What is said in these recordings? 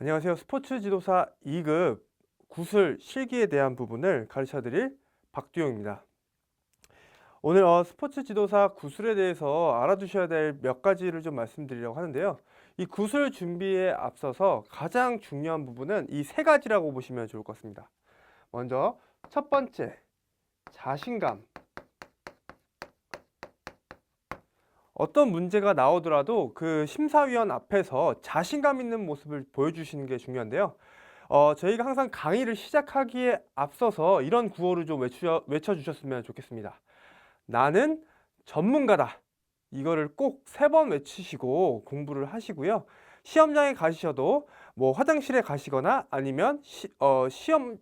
안녕하세요. 스포츠 지도사 2급 구술 실기에 대한 부분을 가르쳐 드릴 박두영입니다. 오늘 스포츠 지도사 구술에 대해서 알아두셔야 될 몇 가지를 좀 말씀드리려고 하는데요. 이 구술 준비에 앞서서 가장 중요한 부분은 이 세 가지라고 보시면 좋을 것 같습니다. 먼저 첫 번째, 자신감. 어떤 문제가 나오더라도 그 심사위원 앞에서 자신감 있는 모습을 보여주시는 게 중요한데요. 저희가 항상 강의를 시작하기에 앞서서 이런 구호를 좀 외쳐주셨으면 좋겠습니다. 나는 전문가다. 이거를 꼭 3번 외치시고 공부를 하시고요. 시험장에 가시셔도 뭐 화장실에 가시거나 아니면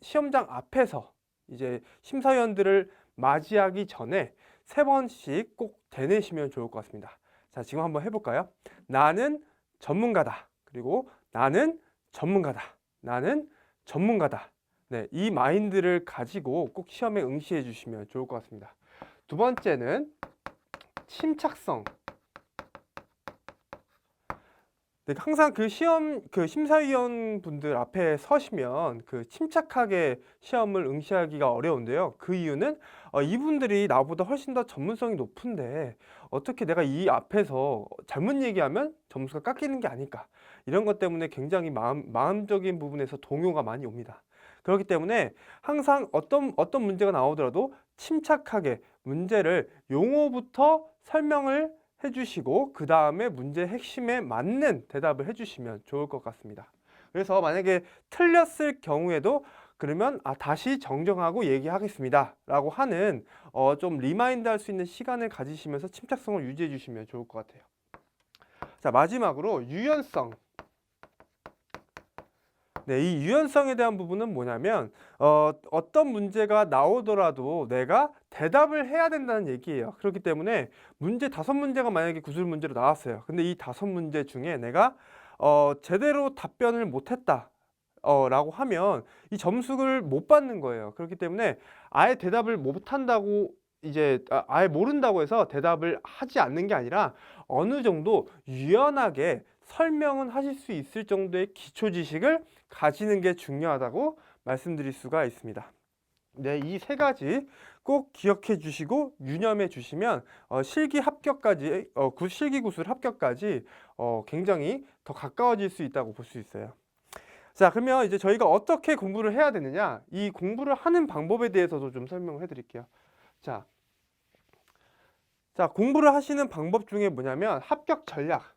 시험장 앞에서 이제 심사위원들을 맞이하기 전에 3번씩 꼭 되뇌시면 좋을 것 같습니다. 자, 지금 한번 해볼까요? 나는 전문가다. 그리고 나는 전문가다. 나는 전문가다. 네, 이 마인드를 가지고 꼭 시험에 응시해 주시면 좋을 것 같습니다. 두 번째는 침착성. 네, 항상 그 심사위원 분들 앞에 서시면 침착하게 시험을 응시하기가 어려운데요. 그 이유는 이분들이 나보다 훨씬 더 전문성이 높은데 어떻게 내가 이 앞에서 잘못 얘기하면 점수가 깎이는 게 아닐까. 이런 것 때문에 굉장히 마음적인 부분에서 동요가 많이 옵니다. 그렇기 때문에 항상 어떤 문제가 나오더라도 침착하게 문제를 용어부터 설명을 해주시고 그 다음에 문제 핵심에 맞는 대답을 해주시면 좋을 것 같습니다. 그래서 만약에 틀렸을 경우에도 그러면 다시 정정하고 얘기하겠습니다 라고 하는 좀 리마인드 할 수 있는 시간을 가지시면서 침착성을 유지해 주시면 좋을 것 같아요. 자, 마지막으로 유연성. 네, 이 유연성에 대한 부분은 뭐냐면 어떤 문제가 나오더라도 내가 대답을 해야 된다는 얘기예요. 그렇기 때문에 문제 5문제가 만약에 구술 문제로 나왔어요. 근데 이 5문제 중에 내가 제대로 답변을 못했다 라고 하면 이 점수를 못 받는 거예요. 그렇기 때문에 아예 대답을 못한다고 이제 아예 모른다고 해서 대답을 하지 않는 게 아니라 어느 정도 유연하게 설명은 하실 수 있을 정도의 기초 지식을 가지는 게 중요하다고 말씀드릴 수가 있습니다. 네, 이 세 가지 꼭 기억해 주시고 유념해 주시면 실기 합격까지 실기 구술 합격까지 굉장히 더 가까워질 수 있다고 볼 수 있어요. 자, 그러면 이제 저희가 어떻게 공부를 해야 되느냐, 이 공부를 하는 방법에 대해서도 좀 설명을 해드릴게요. 자, 공부를 하시는 방법 중에 뭐냐면 합격 전략.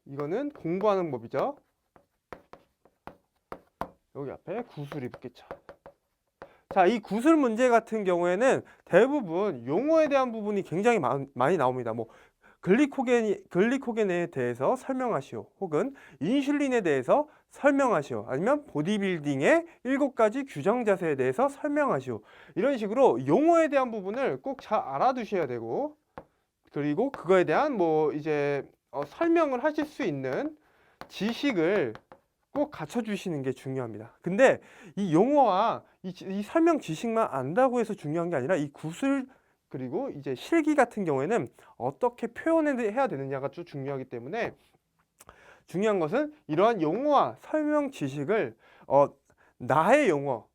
이거는 공부하는 법이죠. 여기 앞에 구술이 붙겠죠. 자, 이 구술 문제 같은 경우에는 대부분 용어에 대한 부분이 굉장히 많이 나옵니다. 뭐 글리코겐에 대해서 설명하시오. 혹은 인슐린에 대해서 설명하시오. 아니면 보디빌딩의 7가지 규정 자세에 대해서 설명하시오. 이런 식으로 용어에 대한 부분을 꼭 잘 알아두셔야 되고, 그리고 그거에 대한 뭐 이제 설명을 하실 수 있는 지식을 꼭 갖춰주시는 게 중요합니다. 근데 이 용어와 이 설명 지식만 안다고 해서 중요한 게 아니라 이 구술 그리고 이제 실기 같은 경우에는 어떻게 표현해야 되느냐가 좀 중요하기 때문에 중요한 것은 이러한 용어와 설명 지식을 나의 용어,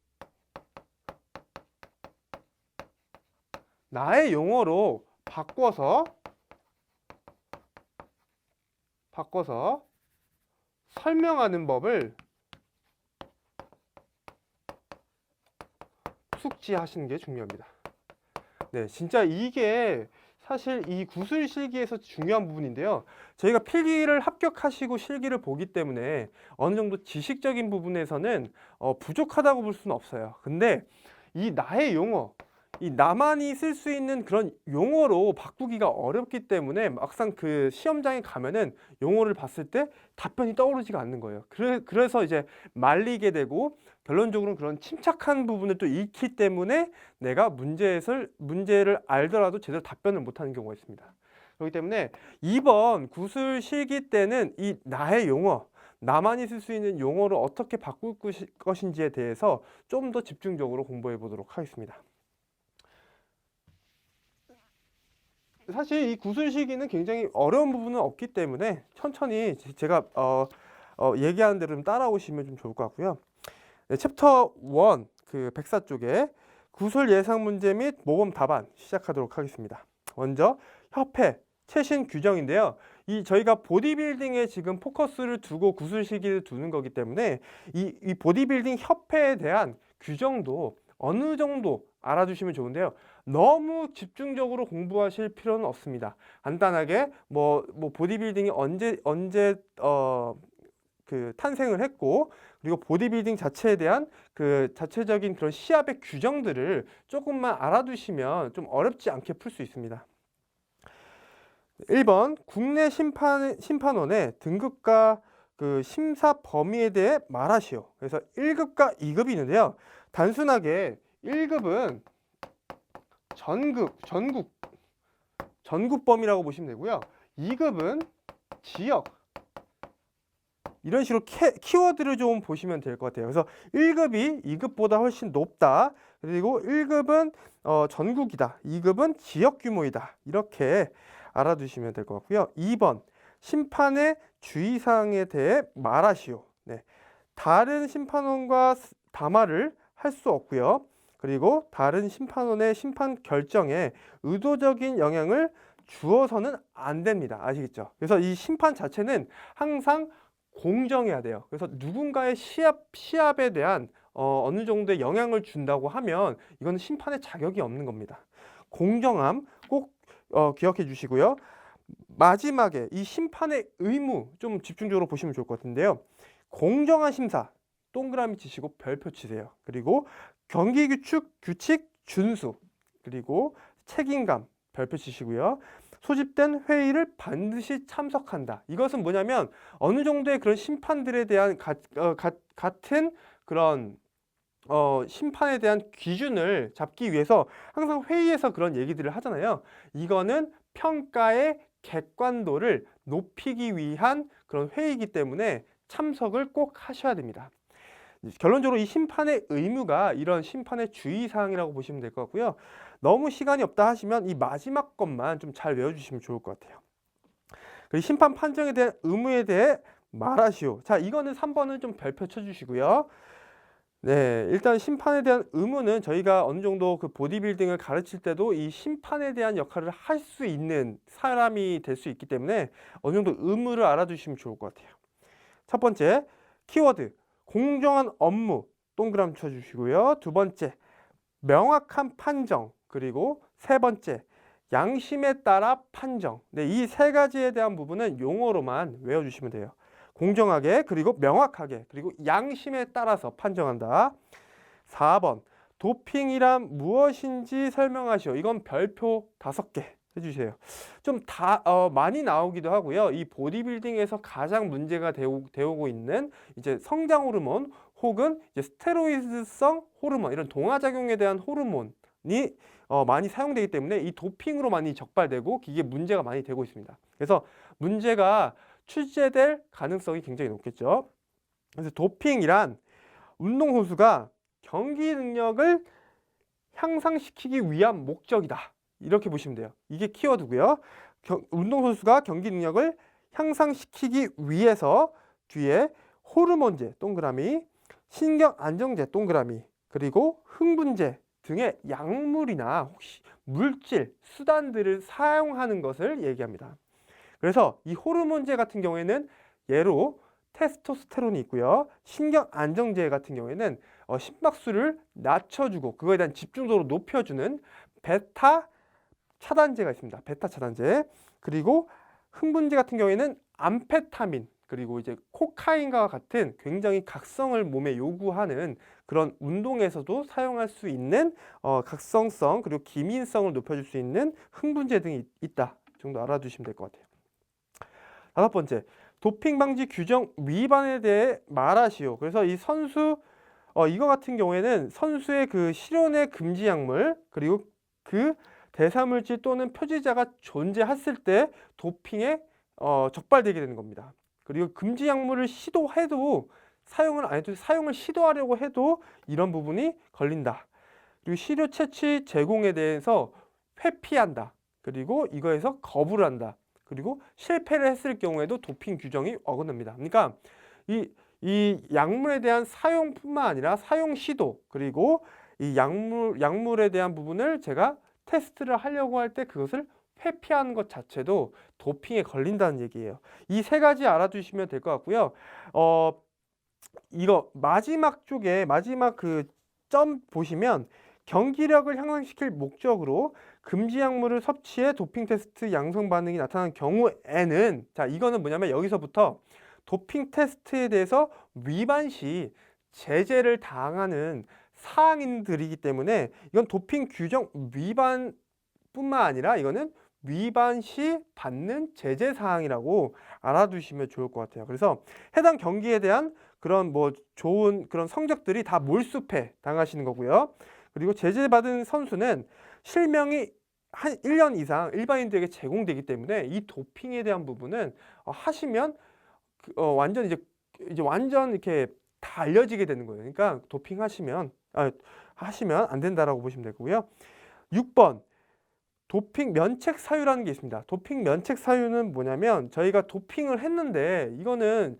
나의 용어로 바꿔서 설명하는 법을 숙지하시는 게 중요합니다. 네, 진짜 이게 사실 이 구술 실기에서 중요한 부분인데요. 저희가 필기를 합격하시고 실기를 보기 때문에 어느 정도 지식적인 부분에서는 부족하다고 볼 수는 없어요. 근데 이 나의 용어, 이 나만이 쓸 수 있는 그런 용어로 바꾸기가 어렵기 때문에 막상 그 시험장에 가면은 용어를 봤을 때 답변이 떠오르지가 않는 거예요. 그래서 이제 말리게 되고 결론적으로는 그런 침착한 부분을 또 잃기 때문에 내가 문제를 알더라도 제대로 답변을 못하는 경우가 있습니다. 그렇기 때문에 이번 구술 실기 때는 이 나의 용어, 나만이 쓸 수 있는 용어를 어떻게 바꿀 것인지에 대해서 좀 더 집중적으로 공부해 보도록 하겠습니다. 사실 이 구술 시기는 굉장히 어려운 부분은 없기 때문에 천천히 제가 얘기하는 대로 좀 따라오시면 좀 좋을 것 같고요. 네, 챕터 1 그 백사 쪽에 구술 예상 문제 및 모범 답안 시작하도록 하겠습니다. 먼저 협회 최신 규정인데요. 이 저희가 보디빌딩에 지금 포커스를 두고 구술 시기를 두는 거기 때문에 이 보디빌딩 협회에 대한 규정도 어느 정도 알아두시면 좋은데요. 너무 집중적으로 공부하실 필요는 없습니다. 간단하게 뭐 보디빌딩이 언제 그 탄생을 했고, 그리고 보디빌딩 자체에 대한 그 자체적인 그런 시합의 규정들을 조금만 알아두시면 좀 어렵지 않게 풀 수 있습니다. 1번 국내 심판원의 등급과 그 심사 범위에 대해 말하시오. 그래서 1급과 2급이 있는데요. 단순하게 1급은 전국 범위라고 보시면 되고요. 2급은 지역, 이런 식으로 키워드를 좀 보시면 될 것 같아요. 그래서 1급이 2급보다 훨씬 높다. 그리고 1급은 전국이다. 2급은 지역 규모이다. 이렇게 알아두시면 될 것 같고요. 2번 심판의 주의사항에 대해 말하시오. 네. 다른 심판원과 담화를 할 수 없고요. 그리고 다른 심판원의 심판 결정에 의도적인 영향을 주어서는 안 됩니다. 아시겠죠? 그래서 이 심판 자체는 항상 공정해야 돼요. 그래서 누군가의 시합에 대한 어느 정도의 영향을 준다고 하면 이거는 심판의 자격이 없는 겁니다. 공정함 꼭 기억해 주시고요. 마지막에 이 심판의 의무 좀 집중적으로 보시면 좋을 것 같은데요. 공정한 심사 동그라미 치시고 별표 치세요. 그리고 경기 규칙 준수, 그리고 책임감 별표 치시고요. 소집된 회의를 반드시 참석한다. 이것은 뭐냐면 어느 정도의 그런 심판들에 대한 같은 그런 심판에 대한 기준을 잡기 위해서 항상 회의에서 그런 얘기들을 하잖아요. 이거는 평가의 객관도를 높이기 위한 그런 회의이기 때문에 참석을 꼭 하셔야 됩니다. 결론적으로 이 심판의 의무가 이런 심판의 주의사항이라고 보시면 될 것 같고요. 너무 시간이 없다 하시면 이 마지막 것만 좀 잘 외워주시면 좋을 것 같아요. 그리고 심판 판정에 대한 의무에 대해 말하시오. 자, 이거는 3번은 좀 별표 쳐주시고요. 네, 일단 심판에 대한 의무는 저희가 어느 정도 그 보디빌딩을 가르칠 때도 이 심판에 대한 역할을 할 수 있는 사람이 될 수 있기 때문에 어느 정도 의무를 알아두시면 좋을 것 같아요. 첫 번째, 키워드 공정한 업무 동그라미 쳐주시고요. 두 번째, 명확한 판정, 그리고 세 번째, 양심에 따라 판정. 네, 이 세 가지에 대한 부분은 용어로만 외워주시면 돼요. 공정하게, 그리고 명확하게, 그리고 양심에 따라서 판정한다. 4번, 도핑이란 무엇인지 설명하시오. 이건 별표 5개 해주세요. 좀 많이 나오기도 하고요. 이 보디빌딩에서 가장 문제가 되오고 있는 이제 성장 호르몬 혹은 이제 스테로이드성 호르몬, 이런 동화작용에 대한 호르몬이 많이 사용되기 때문에 이 도핑으로 많이 적발되고 이게 문제가 많이 되고 있습니다. 그래서 문제가 출제될 가능성이 굉장히 높겠죠. 그래서 도핑이란 운동선수가 경기 능력을 향상시키기 위한 목적이다. 이렇게 보시면 돼요. 이게 키워드고요. 운동선수가 경기 능력을 향상시키기 위해서 뒤에 호르몬제 동그라미, 신경안정제 동그라미, 그리고 흥분제 등의 약물이나 혹시 물질, 수단들을 사용하는 것을 얘기합니다. 그래서 이 호르몬제 같은 경우에는 예로 테스토스테론이 있고요. 신경안정제 같은 경우에는 심박수를 낮춰주고 그거에 대한 집중도를 높여주는 베타 차단제가 있습니다. 베타 차단제. 그리고 흥분제 같은 경우에는 암페타민, 그리고 이제 코카인과 같은 굉장히 각성을 몸에 요구하는 그런 운동에서도 사용할 수 있는 각성성 그리고 기민성을 높여줄 수 있는 흥분제 등이 있다 정도 알아두시면 될 것 같아요. 5번째, 도핑 방지 규정 위반에 대해 말하시오. 그래서 이 선수 이거 같은 경우에는 선수의 그 실온의 금지 약물, 그리고 그 대사물질 또는 표지자가 존재했을 때 도핑에 적발되게 되는 겁니다. 그리고 금지 약물을 시도해도 사용을 안 해도 사용을 시도하려고 해도 이런 부분이 걸린다. 그리고 시료 채취 제공에 대해서 회피한다. 그리고 이거에서 거부를 한다. 그리고 실패를 했을 경우에도 도핑 규정이 어긋납니다. 그러니까 이 약물에 대한 사용뿐만 아니라 사용 시도 그리고 이 약물에 대한 부분을 제가 테스트를 하려고 할 때 그것을 회피하는 것 자체도 도핑에 걸린다는 얘기예요. 이 세 가지 알아두시면 될 것 같고요. 이거 마지막 쪽에 마지막 그 점 보시면 경기력을 향상시킬 목적으로 금지 약물을 섭취해 도핑 테스트 양성 반응이 나타난 경우에는 자 이거는 뭐냐면 여기서부터 도핑 테스트에 대해서 위반 시 제재를 당하는 사항들이기 때문에 이건 도핑 규정 위반뿐만 아니라 이거는 위반 시 받는 제재 사항이라고 알아두시면 좋을 것 같아요. 그래서 해당 경기에 대한 그런 뭐 좋은 그런 성적들이 다 몰수패 당하시는 거고요. 그리고 제재받은 선수는 실명이 한 1년 이상 일반인들에게 제공되기 때문에 이 도핑에 대한 부분은 하시면 완전 이제 완전 이렇게 다 알려지게 되는 거예요. 그러니까 도핑 하시면 안 된다라고 보시면 되고요. 6번 도핑 면책 사유라는 게 있습니다. 도핑 면책 사유는 뭐냐면 저희가 도핑을 했는데 이거는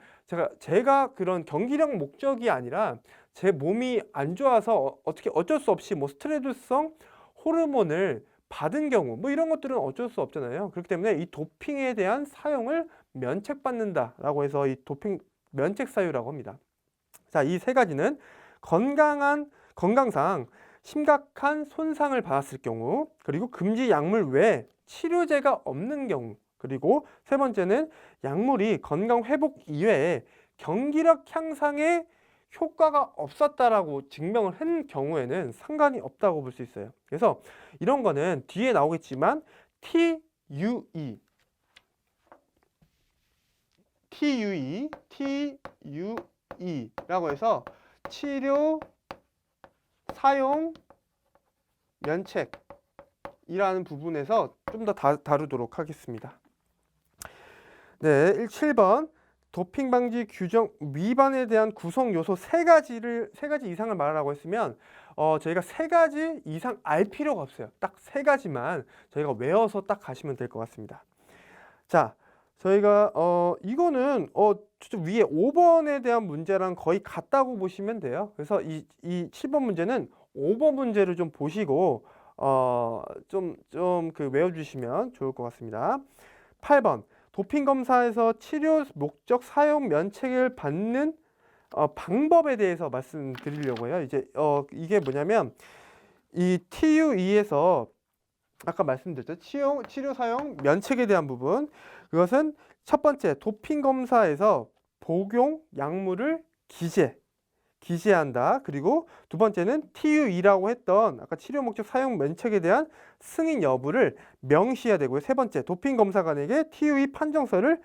제가 그런 경기력 목적이 아니라 제 몸이 안 좋아서 어떻게 어쩔 수 없이 뭐 스테로이드성 호르몬을 받은 경우 뭐 이런 것들은 어쩔 수 없잖아요. 그렇기 때문에 이 도핑에 대한 사용을 면책받는다라고 해서 이 도핑 면책 사유라고 합니다. 자, 이 세 가지는 건강상 심각한 손상을 받았을 경우, 그리고 금지 약물 외에 치료제가 없는 경우, 그리고 세 번째는 약물이 건강 회복 이외에 경기력 향상에 효과가 없었다라고 증명을 한 경우에는 상관이 없다고 볼 수 있어요. 그래서 이런 거는 뒤에 나오겠지만 TUE라고 해서 치료 사용 면책이라는 부분에서 좀 더 다루도록 하겠습니다. 네, 7번 도핑 방지 규정 위반에 대한 구성 요소 세 가지 이상을 말하라고 했으면 저희가 세 가지 이상 알 필요가 없어요. 딱 세 가지만 저희가 외워서 딱 가시면 될 것 같습니다. 자, 저희가 이거는 저쪽 위에 5번에 대한 문제랑 거의 같다고 보시면 돼요. 그래서 이 7번 문제는 5번 문제를 좀 보시고 좀 그 외워주시면 좋을 것 같습니다. 8번 도핑 검사에서 치료 목적 사용 면책을 받는 방법에 대해서 말씀드리려고 해요. 이제 이게 뭐냐면 이 TUE에서 아까 말씀드렸죠. 치료 사용 면책에 대한 부분. 그것은 첫 번째 도핑 검사에서 복용 약물을 기재한다. 그리고 두 번째는 TUE라고 했던 아까 치료 목적 사용 면책에 대한 승인 여부를 명시해야 되고요. 세 번째 도핑 검사관에게 TUE 판정서를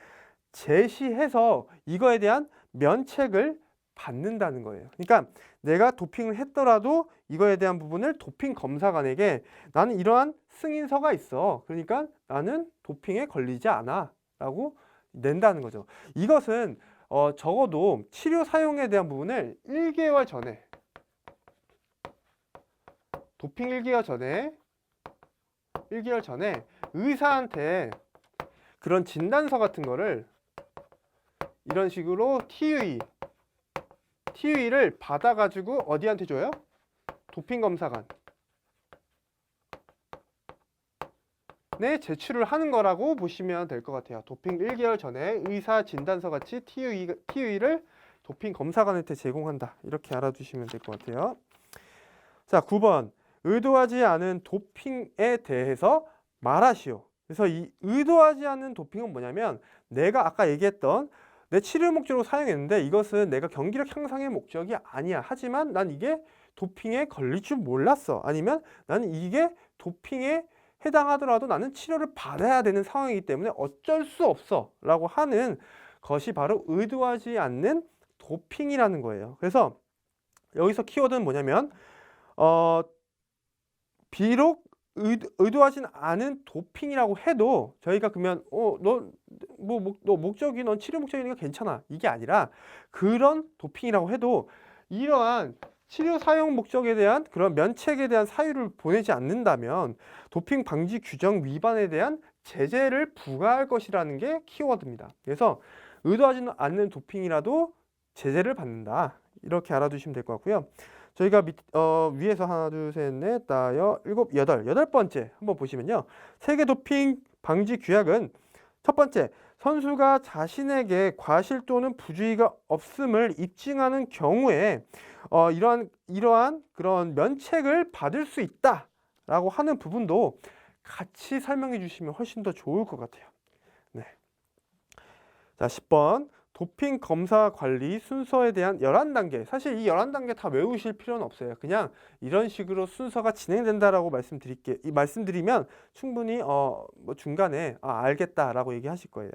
제시해서 이거에 대한 면책을 받는다는 거예요. 그러니까 내가 도핑을 했더라도 이거에 대한 부분을 도핑 검사관에게 나는 이러한 승인서가 있어. 그러니까 나는 도핑에 걸리지 않아 라고 낸다는 거죠. 이것은 적어도 치료 사용에 대한 부분을 1개월 전에 도핑 1개월 전에 의사한테 그런 진단서 같은 거를 이런 식으로 TUE를 받아가지고 어디한테 줘요? 도핑 검사관에 제출을 하는 거라고 보시면 될 것 같아요. 도핑 1개월 전에 의사 진단서 같이 TUE를 도핑 검사관한테 제공한다. 이렇게 알아두시면 될 것 같아요. 자, 9번 의도하지 않은 도핑에 대해서 말하시오. 그래서 이 의도하지 않는 도핑은 뭐냐면 내가 아까 얘기했던 내 치료 목적으로 사용했는데 이것은 내가 경기력 향상의 목적이 아니야. 하지만 난 이게 도핑에 걸릴 줄 몰랐어. 아니면 나는 이게 도핑에 해당하더라도 나는 치료를 받아야 되는 상황이기 때문에 어쩔 수 없어 라고 하는 것이 바로 의도하지 않는 도핑이라는 거예요. 그래서 여기서 키워드는 뭐냐면 비록 의도하진 않은 도핑이라고 해도 저희가 그러면 너 목적이 넌 치료 목적이니까 괜찮아 이게 아니라 그런 도핑이라고 해도 이러한 치료 사용 목적에 대한 그런 면책에 대한 사유를 보내지 않는다면 도핑 방지 규정 위반에 대한 제재를 부과할 것이라는 게 키워드입니다. 그래서 의도하지 않는 도핑이라도 제재를 받는다. 이렇게 알아두시면 될 것 같고요. 저희가 위에서 하나, 둘, 셋, 넷, 다섯, 일곱, 여덟 번째 한번 보시면요. 세계 도핑 방지 규약은 첫 번째, 선수가 자신에게 과실 또는 부주의가 없음을 입증하는 경우에 이러한 그런 면책을 받을 수 있다라고 하는 부분도 같이 설명해 주시면 훨씬 더 좋을 것 같아요. 네. 자, 10번. 도핑 검사 관리 순서에 대한 11단계. 사실 이 11단계 다 외우실 필요는 없어요. 그냥 이런 식으로 순서가 진행된다라고 말씀드리면 충분히 뭐 중간에 알겠다라고 얘기하실 거예요.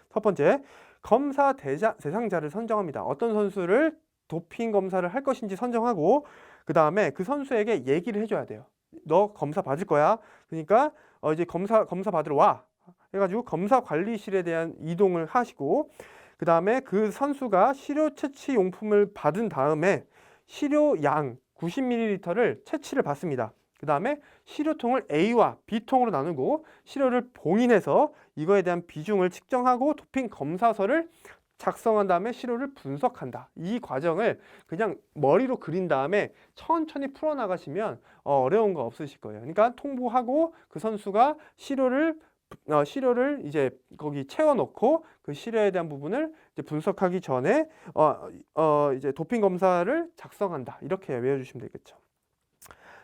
첫 번째, 검사 대상자를 선정합니다. 어떤 선수를 도핑 검사를 할 것인지 선정하고 그 다음에 그 선수에게 얘기를 해줘야 돼요. 너 검사 받을 거야. 그러니까 이제 검사 받으러 와. 해가지고 검사 관리실에 대한 이동을 하시고 그 다음에 그 선수가 시료 채취 용품을 받은 다음에 시료양 90ml를 채취를 받습니다. 그 다음에 시료통을 A와 B통으로 나누고 시료를 봉인해서 이거에 대한 비중을 측정하고 도핑 검사서를 작성한 다음에 시료를 분석한다. 이 과정을 그냥 머리로 그린 다음에 천천히 풀어나가시면 어려운 거 없으실 거예요. 그러니까 통보하고 그 선수가 시료를 이제 거기 채워놓고 그 시료에 대한 부분을 이제 분석하기 전에 이제 도핑 검사를 작성한다. 이렇게 외워주시면 되겠죠.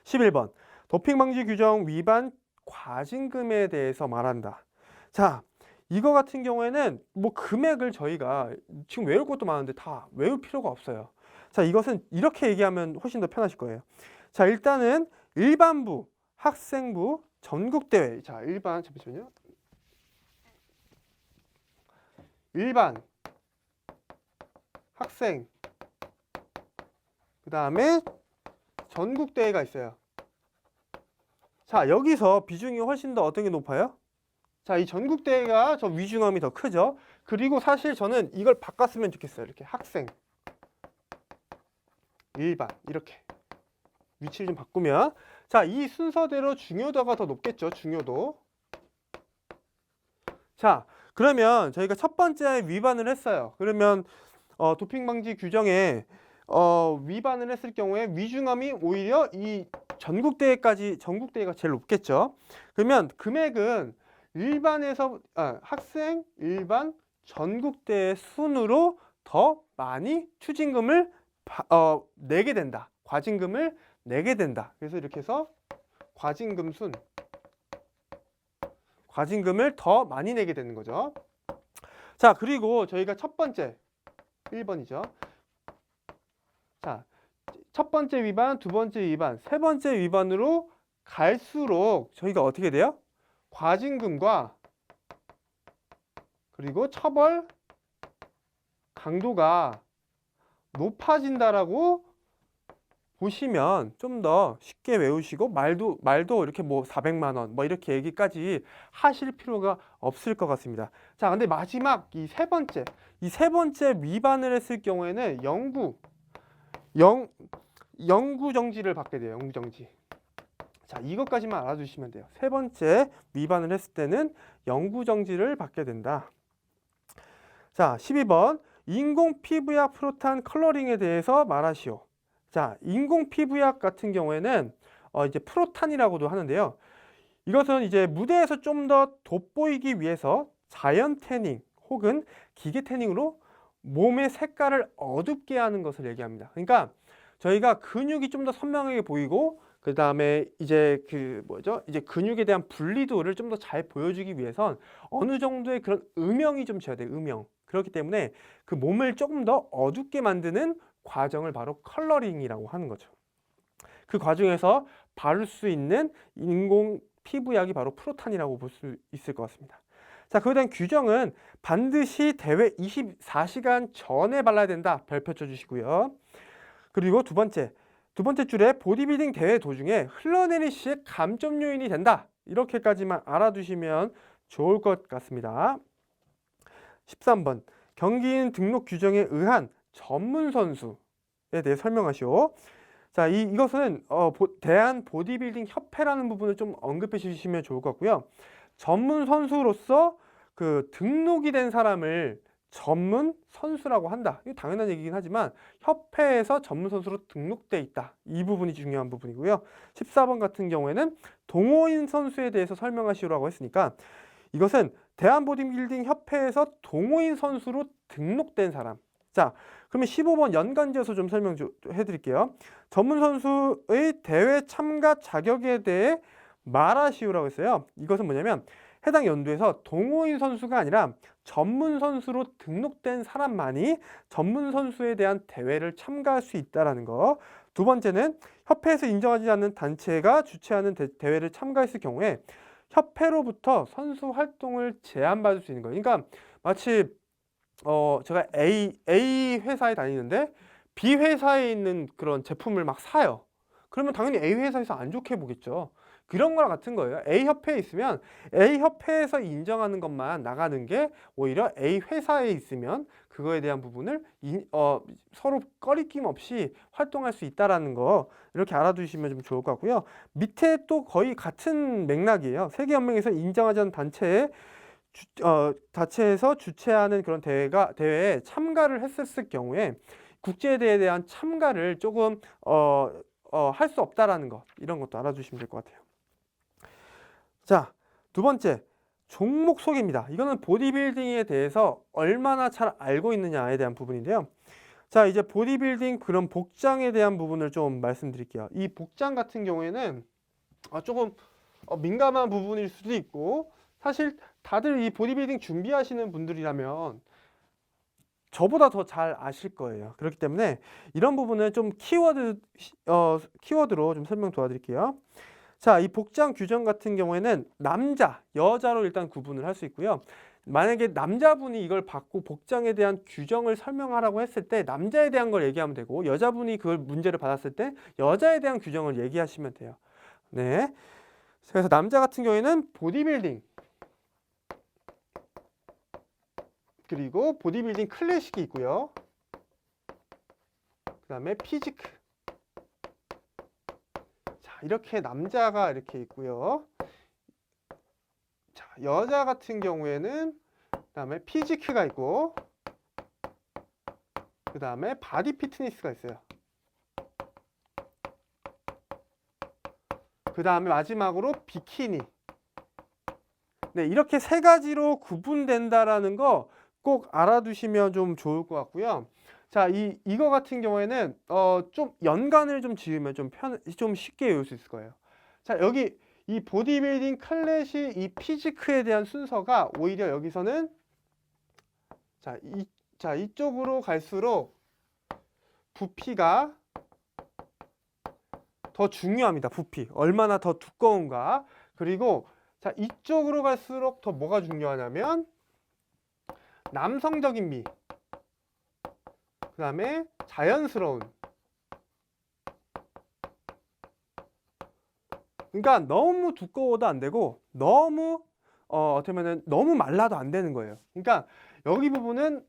11번. 도핑 방지 규정 위반 과징금에 대해서 말한다. 자, 이거 같은 경우에는 뭐 금액을 저희가 지금 외울 것도 많은데 다 외울 필요가 없어요. 자, 이것은 이렇게 얘기하면 훨씬 더 편하실 거예요. 자, 일단은 일반부, 학생부, 전국대회. 자, 잠시만요. 일반, 학생, 그 다음에 전국대회가 있어요. 자, 여기서 비중이 훨씬 더 어떤 게 높아요? 자, 이 전국대회가 저 위중함이 더 크죠. 그리고 사실 저는 이걸 바꿨으면 좋겠어요. 이렇게 학생, 일반 이렇게 위치를 좀 바꾸면 자, 이 순서대로 중요도가 더 높겠죠. 중요도. 자, 그러면 저희가 첫 번째 위반을 했어요. 그러면 도핑 방지 규정에 위반을 했을 경우에 위중함이 오히려 이 전국대회가 제일 높겠죠. 그러면 금액은 학생, 일반, 전국대회 순으로 더 많이 추징금을 내게 된다. 과징금을 내게 된다. 그래서 이렇게 해서 과징금을 더 많이 내게 되는 거죠. 자, 그리고 저희가 첫 번째 1번이죠. 자, 첫 번째 위반, 두 번째 위반, 세 번째 위반으로 갈수록 저희가 어떻게 돼요? 과징금과 그리고 처벌 강도가 높아진다라고 보시면 좀 더 쉽게 외우시고 말도 이렇게 뭐 400만 원 뭐 이렇게 얘기까지 하실 필요가 없을 것 같습니다. 자, 근데 마지막 이 세 번째 위반을 했을 경우에는 영구 정지를 받게 돼요. 영구 정지. 자, 이것까지만 알아두시면 돼요. 세 번째 위반을 했을 때는 영구 정지를 받게 된다. 자, 12번. 인공 피부약 프로탄 컬러링에 대해서 말하시오. 자, 인공 피부약 같은 경우에는 이제 프로탄이라고도 하는데요. 이것은 이제 무대에서 좀 더 돋보이기 위해서 자연 태닝 혹은 기계 태닝으로 몸의 색깔을 어둡게 하는 것을 얘기합니다. 그러니까 저희가 근육이 좀 더 선명하게 보이고 그 다음에 이제 이제 근육에 대한 분리도를 좀 더 잘 보여주기 위해선 어느 정도의 그런 음영이 좀 져야 돼요. 음영. 그렇기 때문에 그 몸을 조금 더 어둡게 만드는 과정을 바로 컬러링이라고 하는 거죠. 그 과정에서 바를 수 있는 인공 피부약이 바로 프로탄이라고 볼 수 있을 것 같습니다. 자, 그에 대한 규정은 반드시 대회 24시간 전에 발라야 된다. 별표 쳐주시고요. 그리고 두 번째 줄에 보디빌딩 대회 도중에 흘러내릴 시에 감점 요인이 된다. 이렇게까지만 알아두시면 좋을 것 같습니다. 13번. 경기인 등록 규정에 의한 전문 선수에 대해 설명하시오. 자, 이것은 대한 보디빌딩 협회라는 부분을 좀 협회해 주시면 좋을 것 같고요. 전문 선수로서 그 등록이 된 사람을 전문 선수라고 한다. 이거 당연한 얘기긴 하지만 협회에서 전문 선수로 등록돼 있다. 이 부분이 중요한 부분이고요. 14번 같은 경우에는 동호인 선수에 대해서 설명하시라고 했으니까 이것은 대한 보디빌딩 협회에서 동호인 선수로 등록된 사람. 자, 그러면 15번 연관지어서 좀 설명 해드릴게요. 전문 선수의 대회 참가 자격에 대해 말하시오라고 했어요. 이것은 뭐냐면 해당 연도에서 동호인 선수가 아니라 전문 선수로 등록된 사람만이 전문 선수에 대한 대회를 참가할 수 있다라는 거. 두 번째는 협회에서 인정하지 않는 단체가 주최하는 대회를 참가했을 경우에 협회로부터 선수 활동을 제한받을 수 있는 거예요. 그러니까 마치 제가 A 회사에 다니는데 B 회사에 있는 그런 제품을 막 사요. 그러면 당연히 A 회사에서 안 좋게 보겠죠. 그런 거랑 같은 거예요. A 협회에 있으면 A 협회에서 인정하는 것만 나가는 게 오히려 A 회사에 있으면 그거에 대한 부분을 서로 꺼리낌 없이 활동할 수 있다라는 거 이렇게 알아두시면 좀 좋을 것 같고요. 밑에 또 거의 같은 맥락이에요. 세계연맹에서 인정하지 않은 자체에서 주최하는 그런 대회에 참가를 했었을 경우에 국제대회에 대한 참가를 조금 할 수 없다라는 것, 이런 것도 알아주시면 될 것 같아요. 자, 두 번째, 종목 소개입니다. 이거는 보디빌딩에 대해서 얼마나 잘 알고 있느냐에 대한 부분인데요. 자, 이제 보디빌딩 그런 복장에 대한 부분을 좀 말씀드릴게요. 이 복장 같은 경우에는 조금 민감한 부분일 수도 있고, 사실 다들 이 보디빌딩 준비하시는 분들이라면 저보다 더 잘 아실 거예요. 그렇기 때문에 이런 부분은 좀 키워드로 좀 설명 도와드릴게요. 자, 이 복장 규정 같은 경우에는 남자, 여자로 일단 구분을 할 수 있고요. 만약에 남자분이 이걸 받고 복장에 대한 규정을 설명하라고 했을 때 남자에 대한 걸 얘기하면 되고, 여자분이 그걸 문제를 받았을 때 여자에 대한 규정을 얘기하시면 돼요. 네. 그래서 남자 같은 경우에는 보디빌딩, 그리고 보디빌딩 클래식이 있고요. 그 다음에 피지크. 자, 이렇게 남자가 이렇게 있고요. 자, 여자 같은 경우에는 그 다음에 피지크가 있고, 그 다음에 바디 피트니스가 있어요. 그 다음에 마지막으로 비키니. 네, 이렇게 세 가지로 구분된다라는 거 꼭 알아두시면 좀 좋을 것 같고요. 자, 이거 같은 경우에는 좀 연관을 좀 지으면 좀 쉽게 외울 수 있을 거예요. 자, 여기 이 보디빌딩 클래식 이 피지크에 대한 순서가 오히려 여기서는 자, 이쪽으로 갈수록 부피가 더 중요합니다. 부피. 얼마나 더 두꺼운가. 그리고 자, 이쪽으로 갈수록 더 뭐가 중요하냐면 남성적인 미, 그 다음에 자연스러운. 그러니까 너무 두꺼워도 안 되고 너무 어떻게 보면 너무 말라도 안 되는 거예요. 그러니까 여기 부분은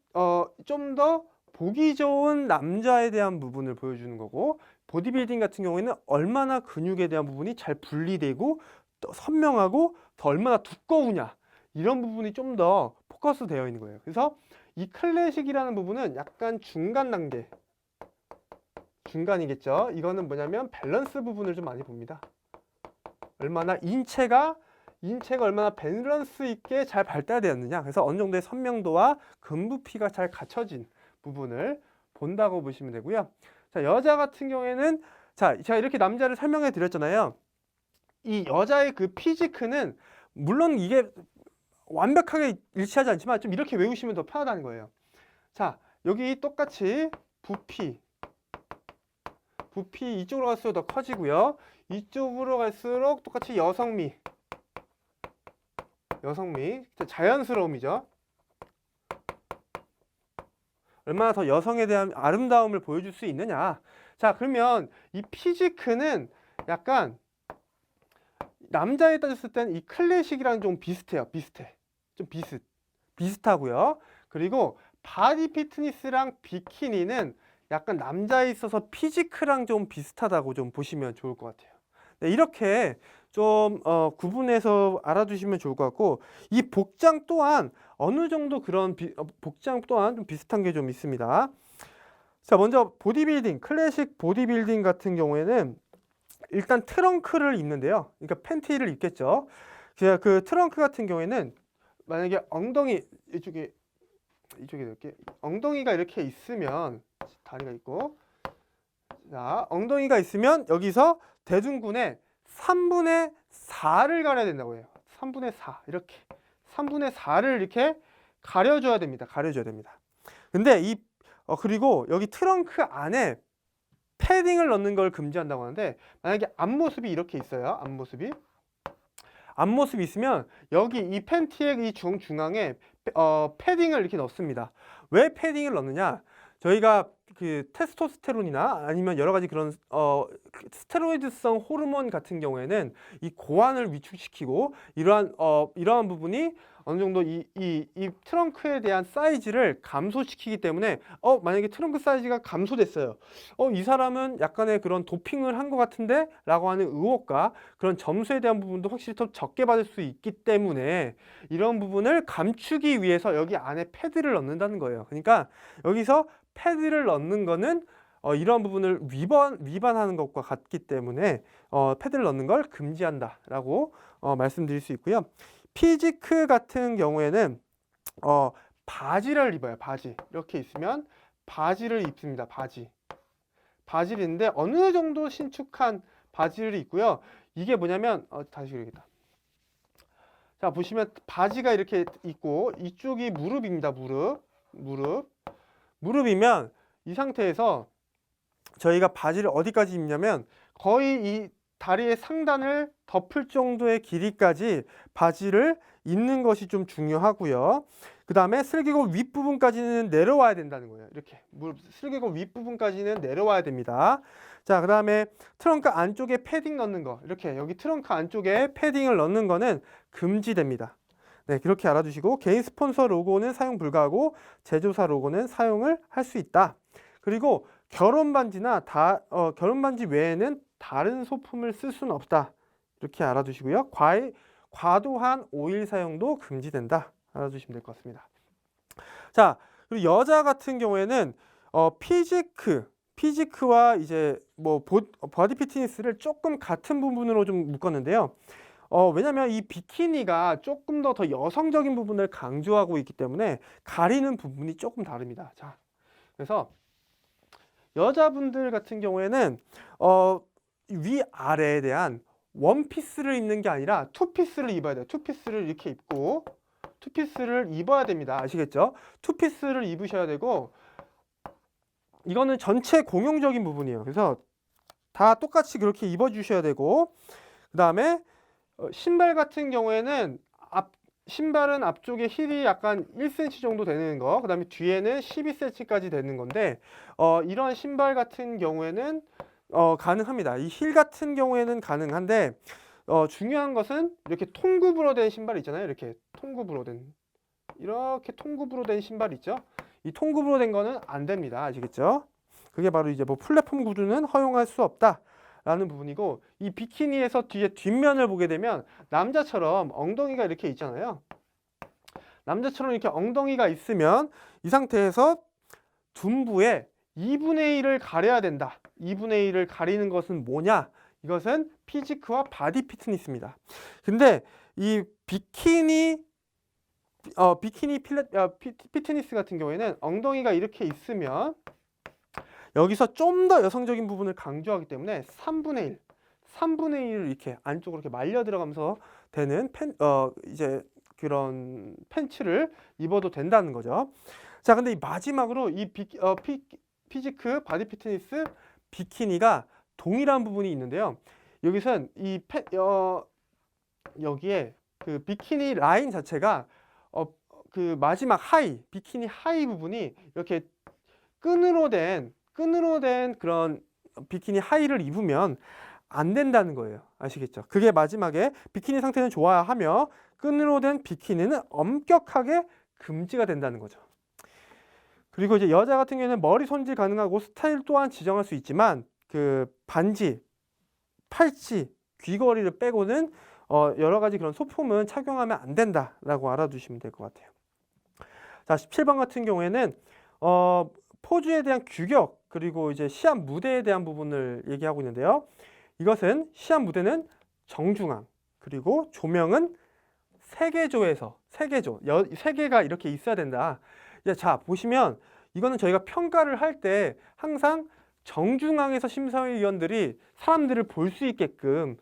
좀 더 보기 좋은 남자에 대한 부분을 보여주는 거고, 보디빌딩 같은 경우에는 얼마나 근육에 대한 부분이 잘 분리되고 또 선명하고 더 얼마나 두꺼우냐, 이런 부분이 좀 더 포커스 되어 있는 거예요. 그래서 이 클래식이라는 부분은 약간 중간 단계, 중간이겠죠. 이거는 뭐냐면 밸런스 부분을 좀 많이 봅니다. 얼마나 인체가 얼마나 밸런스 있게 잘 발달되었느냐. 그래서 어느 정도의 선명도와 근부피가 잘 갖춰진 부분을 본다고 보시면 되고요. 자, 여자 같은 경우에는 자, 제가 이렇게 남자를 설명해 드렸잖아요. 이 여자의 그 피지크는 물론 이게 완벽하게 일치하지 않지만 좀 이렇게 외우시면 더 편하다는 거예요. 자, 여기 똑같이 부피 이쪽으로 갈수록 더 커지고요. 이쪽으로 갈수록 똑같이 여성미, 자연스러움이죠. 얼마나 더 여성에 대한 아름다움을 보여줄 수 있느냐. 자, 그러면 이 피지크는 약간 남자에 따졌을 때는 이 클래식이랑 좀 비슷해요. 좀 비슷하고요. 그리고 바디 피트니스랑 비키니는 약간 남자에 있어서 피지크랑 좀 비슷하다고 좀 보시면 좋을 것 같아요. 네, 이렇게 좀 구분해서 알아두시면 좋을 것 같고, 이 복장 또한 어느 정도 그런 복장 또한 좀 비슷한 게 좀 있습니다. 자, 먼저 보디빌딩, 클래식 보디빌딩 같은 경우에는 일단 트렁크를 입는데요. 그러니까 팬티를 입겠죠. 그 트렁크 같은 경우에는 만약에 엉덩이 이쪽에 이렇게 엉덩이가 이렇게 있으면, 다리가 있고, 자, 엉덩이가 있으면 여기서 대둔근의 3분의 4를 가려야 된다고 해요. 3분의 4 이렇게 3분의 4를 이렇게 가려줘야 됩니다. 가려줘야 됩니다. 근데 그리고 여기 트렁크 안에 패딩을 넣는 걸 금지한다고 하는데, 만약에 앞모습이 이렇게 있어요. 앞모습이 있으면 여기 이 팬티의 이 중앙에 패딩을 이렇게 넣습니다. 왜 패딩을 넣느냐? 저희가 그 테스토스테론이나 아니면 여러 가지 그런 스테로이드성 호르몬 같은 경우에는 이 고환을 위축시키고 이러한 부분이 어느 정도 이 트렁크에 대한 사이즈를 감소시키기 때문에 만약에 트렁크 사이즈가 감소됐어요. 이 사람은 약간의 그런 도핑을 한 것 같은데 라고 하는 의혹과 그런 점수에 대한 부분도 확실히 더 적게 받을 수 있기 때문에 이런 부분을 감추기 위해서 여기 안에 패드를 넣는다는 거예요. 그러니까 여기서 패드를 넣는 거는 이러한 부분을 위반하는 것과 같기 때문에 패드를 넣는 걸 금지한다라고 말씀드릴 수 있고요. 피지크 같은 경우에는 바지를 입어요. 바지 이렇게 있으면 바지를 입습니다. 바지를 입는데 어느 정도 신축한 바지를 입고요. 이게 뭐냐면 다시 그리겠다. 자, 보시면 바지가 이렇게 있고 이쪽이 무릎입니다. 무릎이면 이 상태에서 저희가 바지를 어디까지 입냐면 거의 이 다리의 상단을 덮을 정도의 길이까지 바지를 입는 것이 좀 중요하고요. 그 다음에 슬개골 윗부분까지는 내려와야 된다는 거예요. 이렇게 슬개골 윗부분까지는 내려와야 됩니다. 자, 그 다음에 트렁크 안쪽에 패딩 넣는 거, 이렇게 여기 트렁크 안쪽에 패딩을 넣는 거는 금지됩니다. 네, 그렇게 알아두시고, 개인 스폰서 로고는 사용 불가하고 제조사 로고는 사용을 할 수 있다. 그리고 결혼 반지나 결혼 반지 외에는 다른 소품을 쓸 수는 없다. 이렇게 알아두시고요. 과도한 오일 사용도 금지된다. 알아두시면 될 것 같습니다. 자, 그리고 여자 같은 경우에는 피지크와 이제 뭐 버디 피트니스를 조금 같은 부분으로 좀 묶었는데요. 왜냐면 이 비키니가 조금 더 여성적인 부분을 강조하고 있기 때문에 가리는 부분이 조금 다릅니다. 자, 그래서 여자분들 같은 경우에는 위아래에 대한 원피스를 입는 게 아니라 투피스를 입어야 돼요. 투피스를 이렇게 입고 투피스를 입어야 됩니다. 아시겠죠? 투피스를 입으셔야 되고, 이거는 전체 공용적인 부분이에요. 그래서 다 똑같이 그렇게 입어주셔야 되고, 그 다음에 신발 같은 경우에는 신발은 앞쪽에 힐이 약간 1cm 정도 되는 거, 그 다음에 뒤에는 12cm까지 되는 건데, 이런 신발 같은 경우에는 가능합니다. 이 힐 같은 경우에는 가능한데, 중요한 것은 이렇게 통굽으로 된 신발 있잖아요. 이렇게 통굽으로 된 신발 있죠. 이 통굽으로 된 거는 안 됩니다. 아시겠죠? 그게 바로 이제 뭐 플랫폼 구두는 허용할 수 없다 라는 부분이고, 이 비키니에서 뒤에 뒷면을 보게 되면 남자처럼 엉덩이가 이렇게 있잖아요. 남자처럼 이렇게 엉덩이가 있으면 이 상태에서 둔부의 2분의 1을 가려야 된다. 2분의 1을 가리는 것은 뭐냐? 이것은 피지크와 바디 피트니스입니다. 근데 이 비키니 피트니스 같은 경우에는 엉덩이가 이렇게 있으면 여기서 좀 더 여성적인 부분을 강조하기 때문에 3분의 1을 이렇게 안쪽으로 이렇게 말려 들어가면서 되는 이제 그런 팬츠를 입어도 된다는 거죠. 자, 근데 이 마지막으로 이 피지크 바디 피트니스 비키니가 동일한 부분이 있는데요. 여기선 여기에 그 비키니 라인 자체가 그 마지막 비키니 하이 부분이 이렇게 끈으로 된 그런 비키니 하이를 입으면 안 된다는 거예요. 아시겠죠? 그게 마지막에 비키니 상태는 좋아야 하며 끈으로 된 비키니는 엄격하게 금지가 된다는 거죠. 그리고 이제 여자 같은 경우에는 머리 손질 가능하고 스타일 또한 지정할 수 있지만 그 반지, 팔찌, 귀걸이를 빼고는 여러 가지 그런 소품은 착용하면 안 된다라고 알아두시면 될 것 같아요. 자, 17번 같은 경우에는 포즈에 대한 규격 그리고 이제 시합 무대에 대한 부분을 얘기하고 있는데요. 이것은 시합 무대는 정중앙 그리고 조명은 세개조에서 세개조, 세 개가 이렇게 있어야 된다. 자, 보시면 이거는 저희가 평가를 할 때 항상 정중앙에서 심사위원들이 사람들을 볼 수 있게끔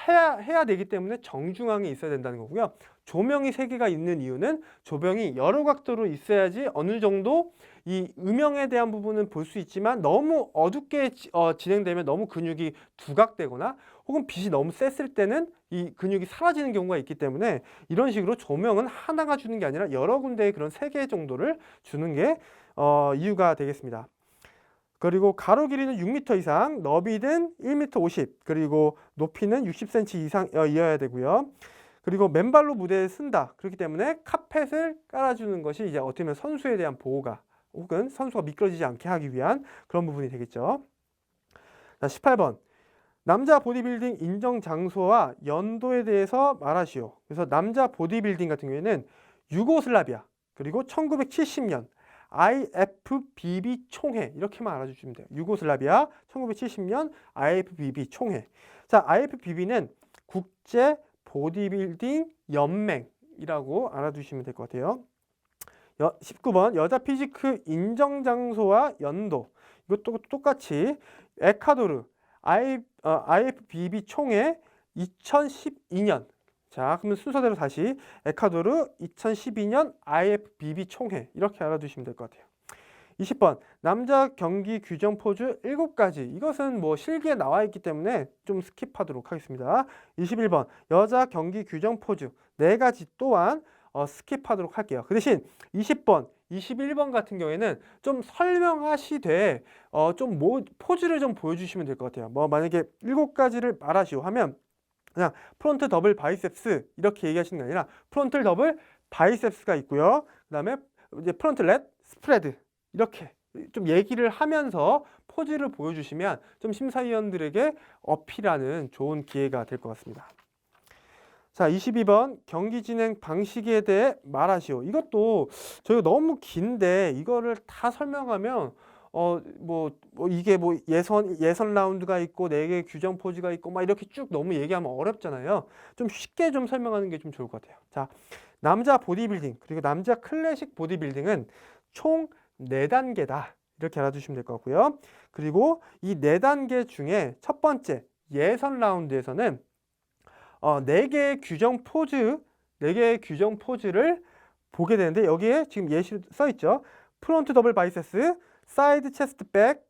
해야 되기 때문에 정중앙에 있어야 된다는 거고요. 조명이 세 개가 있는 이유는 조명이 여러 각도로 있어야지 어느 정도 이 음영에 대한 부분은 볼 수 있지만 너무 어둡게 진행되면 너무 근육이 두각되거나 혹은 빛이 너무 셌을 때는 이 근육이 사라지는 경우가 있기 때문에 이런 식으로 조명은 하나가 주는 게 아니라 여러 군데의 그런 세 개 정도를 주는 게 이유가 되겠습니다. 그리고 가로 길이는 6m 이상, 너비는 1m 50, 그리고 높이는 60cm 이상이어야 되고요. 그리고 맨발로 무대에 쓴다. 그렇기 때문에 카펫을 깔아주는 것이 이제 어떻게 보면 선수에 대한 보호가 혹은 선수가 미끄러지지 않게 하기 위한 그런 부분이 되겠죠. 자, 18번. 남자 보디빌딩 인정 장소와 연도에 대해서 말하시오. 그래서 남자 보디빌딩 같은 경우에는 유고슬라비아, 그리고 1970년 IFBB 총회 이렇게만 알아주시면 돼요. 유고슬라비아 1970년 IFBB 총회. 자, IFBB는 국제 보디빌딩 연맹이라고 알아두시면 될 것 같아요. 19번 여자 피지크 인정 장소와 연도. 이것도 똑같이 에콰도르 IFBB 총회 2012년. 자, 그러면 순서대로 다시 에콰도르 2012년 IFBB 총회 이렇게 알아두시면 될 것 같아요. 20번 남자 경기 규정 포즈 7가지. 이것은 뭐 실기에 나와 있기 때문에 좀 스킵하도록 하겠습니다. 21번 여자 경기 규정 포즈 4가지 또한 스킵하도록 할게요. 그 대신 20번, 21번 같은 경우에는 좀 설명하시되 포즈를 좀 보여주시면 될 것 같아요. 뭐 만약에 7가지를 말하시오 하면 그냥 프론트 더블 바이셉스 이렇게 얘기하시는 게 아니라 프론트 더블 바이셉스가 있고요. 그다음에 이제 프론트 렛 스프레드 이렇게 좀 얘기를 하면서 포즈를 보여주시면 좀 심사위원들에게 어필하는 좋은 기회가 될 것 같습니다. 자, 22번 경기 진행 방식에 대해 말하시오. 이것도 저희가 너무 긴데 이거를 다 설명하면 이게 뭐 예선 라운드가 있고 4개 규정 포즈가 있고 막 이렇게 쭉 너무 얘기하면 어렵잖아요. 좀 쉽게 좀 설명하는 게 좀 좋을 것 같아요. 자, 남자 보디빌딩 그리고 남자 클래식 보디빌딩은 총 4단계다. 이렇게 알아두시면 될 것 같고요. 그리고 이 4단계 중에 첫 번째 예선 라운드에서는 4개의 규정 포즈, 4개의 규정 포즈를 보게 되는데 여기에 지금 예시 써 있죠. 프론트 더블 바이세스, 사이드 체스트 백,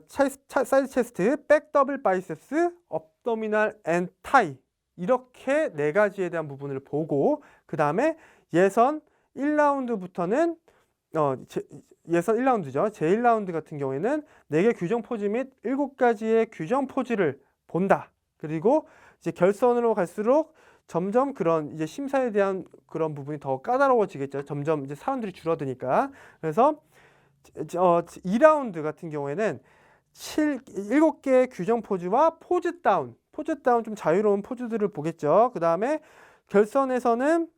사이드 체스트, 백 더블 바이셉스, 업도미널 앤 타이 이렇게 4가지에 대한 부분을 보고 그 다음에 예선 1라운드부터는 예선 1라운드죠. 제1라운드 같은 경우에는 4개 규정 포즈 및 7가지의 규정 포즈를 본다. 그리고 이제 결선으로 갈수록 점점 그런 이제 심사에 대한 그런 부분이 더 까다로워지겠죠. 점점 이제 사람들이 줄어드니까. 그래서 2라운드 같은 경우에는 7개의 규정 포즈와 포즈 다운 좀 자유로운 포즈들을 보겠죠. 그 다음에 결선에서는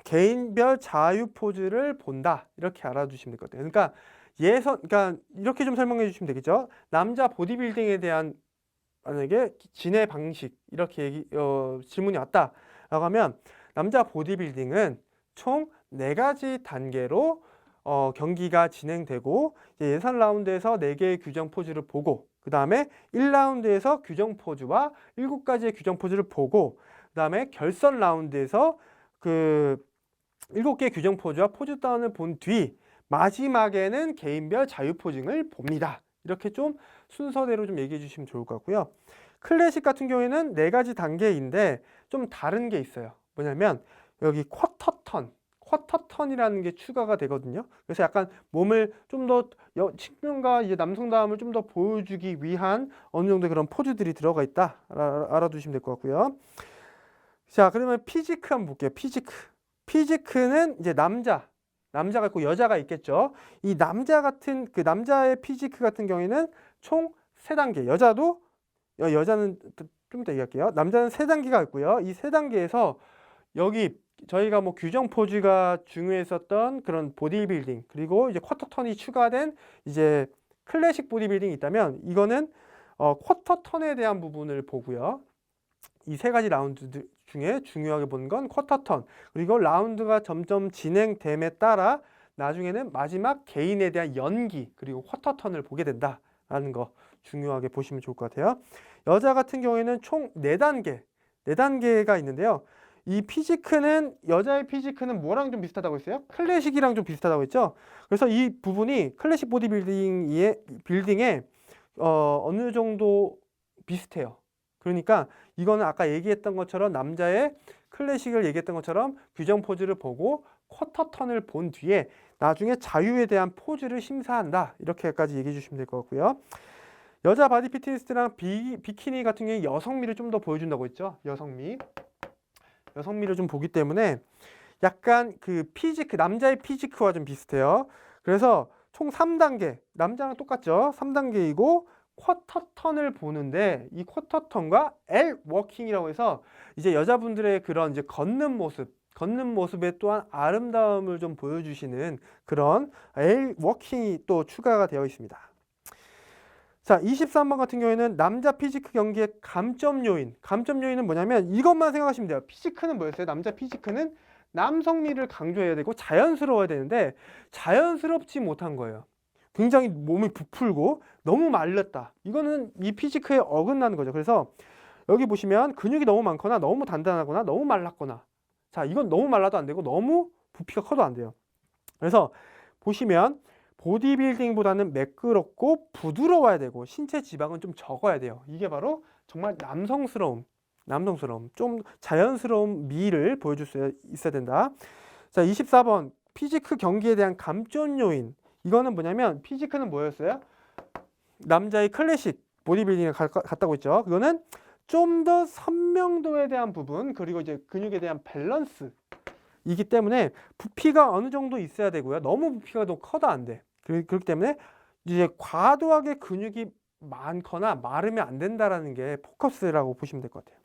개인별 자유 포즈를 본다. 이렇게 알아두시면 될 것 같아요. 그러니까 이렇게 좀 설명해 주시면 되겠죠. 남자 보디빌딩에 대한 만약에 진행 방식 이렇게 질문이 왔다라고 하면 남자 보디빌딩은 총 4가지 단계로 경기가 진행되고 예선 라운드에서 4개의 규정 포즈를 보고 그 다음에 1라운드에서 규정 포즈와 7가지의 규정 포즈를 보고 그 다음에 결선 라운드에서 그 7개의 규정 포즈와 포즈 다운을 본 뒤 마지막에는 개인별 자유 포징을 봅니다. 이렇게 좀 순서대로 좀 얘기해 주시면 좋을 것 같고요. 클래식 같은 경우에는 4가지 단계인데 좀 다른 게 있어요. 뭐냐면 여기 쿼터 턴이라는 게 추가가 되거든요. 그래서 약간 몸을 좀 더 측면과 이제 남성다움을 좀 더 보여주기 위한 어느 정도 그런 포즈들이 들어가 있다 알아두시면 될 것 같고요. 자, 그러면 피지크 한번 볼게요. 피지크는 이제 남자 남자가 있고 여자가 있겠죠. 이 남자 같은 그 남자의 피지크 같은 경우에는 총 3단계. 여자는 좀 이따 얘기할게요. 남자는 3단계가 있고요. 이 3단계에서 여기 저희가 뭐 규정 포즈가 중요했었던 그런 보디빌딩, 그리고 이제 쿼터 턴이 추가된 이제 클래식 보디빌딩이 있다면, 이거는 쿼터 턴에 대한 부분을 보고요. 이 3가지 라운드 중에 중요하게 보는 건 쿼터 턴, 그리고 라운드가 점점 진행됨에 따라 나중에는 마지막 개인에 대한 연기, 그리고 쿼터 턴을 보게 된다라는 거 중요하게 보시면 좋을 것 같아요. 여자 같은 경우에는 총 4단계가 있는데요. 이 피지크는, 여자의 피지크는 뭐랑 좀 비슷하다고 했어요? 클래식이랑 좀 비슷하다고 했죠? 그래서 이 부분이 클래식 보디빌딩에 어느 정도 비슷해요. 그러니까 이거는 아까 얘기했던 것처럼 남자의 클래식을 얘기했던 것처럼 규정 포즈를 보고 쿼터 턴을 본 뒤에 나중에 자유에 대한 포즈를 심사한다. 이렇게까지 얘기해 주시면 될 것 같고요. 여자 바디 피트니스랑 비키니 같은 경우에 여성미를 좀 더 보여준다고 했죠. 여성미를 좀 보기 때문에 약간 그 피지크, 남자의 피지크와 좀 비슷해요. 그래서 총 3단계, 남자랑 똑같죠. 3단계이고 쿼터 턴을 보는데, 이 쿼터 턴과 L 워킹이라고 해서 이제 여자분들의 그런 이제 걷는 모습에 또한 아름다움을 좀 보여주시는 그런 L 워킹이 또 추가가 되어 있습니다. 자, 23번 같은 경우에는 남자 피지크 경기의 감점 요인은 뭐냐면 이것만 생각하시면 돼요. 피지크는 뭐였어요? 남자 피지크는 남성미를 강조해야 되고 자연스러워야 되는데 자연스럽지 못한 거예요. 굉장히 몸이 부풀고 너무 말랐다. 이거는 이 피지크에 어긋나는 거죠. 그래서 여기 보시면 근육이 너무 많거나 너무 단단하거나 너무 말랐거나, 자, 이건 너무 말라도 안 되고 너무 부피가 커도 안 돼요. 그래서 보시면 보디빌딩보다는 매끄럽고 부드러워야 되고 신체 지방은 좀 적어야 돼요. 이게 바로 정말 남성스러움, 좀 자연스러운 미를 보여줄 수 있어야 된다. 자, 24번 피지크 경기에 대한 감점 요인. 이거는 뭐냐면, 피지크는 뭐였어요? 남자의 클래식 보디빌딩에 같다고 했죠. 그거는 좀 더 선명도에 대한 부분, 그리고 이제 근육에 대한 밸런스 이기 때문에 부피가 어느 정도 있어야 되고요. 너무 부피가 너무 커도 안 돼. 그렇기 때문에 이제 과도하게 근육이 많거나 마르면 안 된다라는 게 포커스라고 보시면 될 것 같아요.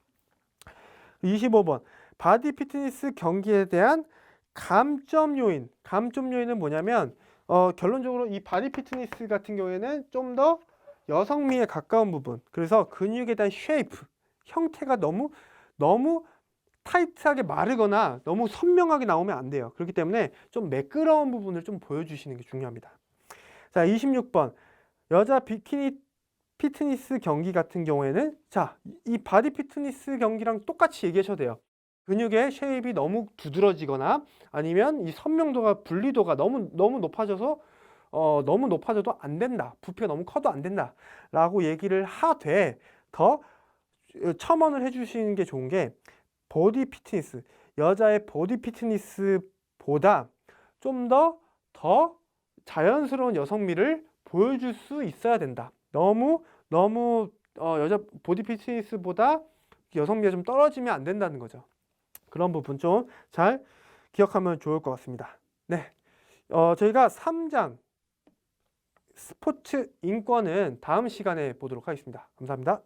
25번 바디 피트니스 경기에 대한 감점 요인은 뭐냐면 결론적으로 이 바디 피트니스 같은 경우에는 좀 더 여성미에 가까운 부분, 그래서 근육에 대한 쉐이프, 형태가 너무 타이트하게 마르거나 너무 선명하게 나오면 안 돼요. 그렇기 때문에 좀 매끄러운 부분을 좀 보여주시는 게 중요합니다. 자, 26번 여자 비키니 피트니스 경기 같은 경우에는, 자, 이 바디 피트니스 경기랑 똑같이 얘기하셔도 돼요. 근육의 쉐입이 너무 두드러지거나 아니면 이 선명도가, 분리도가 너무 높아져서 너무 높아져도 안 된다. 부피가 너무 커도 안 된다. 라고 얘기를 하되 더 첨언을 해주시는 게 좋은 게, 보디 피트니스, 여자의 보디 피트니스보다 좀 더 자연스러운 여성미를 보여줄 수 있어야 된다. 너무 여자 보디 피트니스보다 여성미가 좀 떨어지면 안 된다는 거죠. 그런 부분 좀 잘 기억하면 좋을 것 같습니다. 네, 저희가 3장 스포츠 인권은 다음 시간에 보도록 하겠습니다. 감사합니다.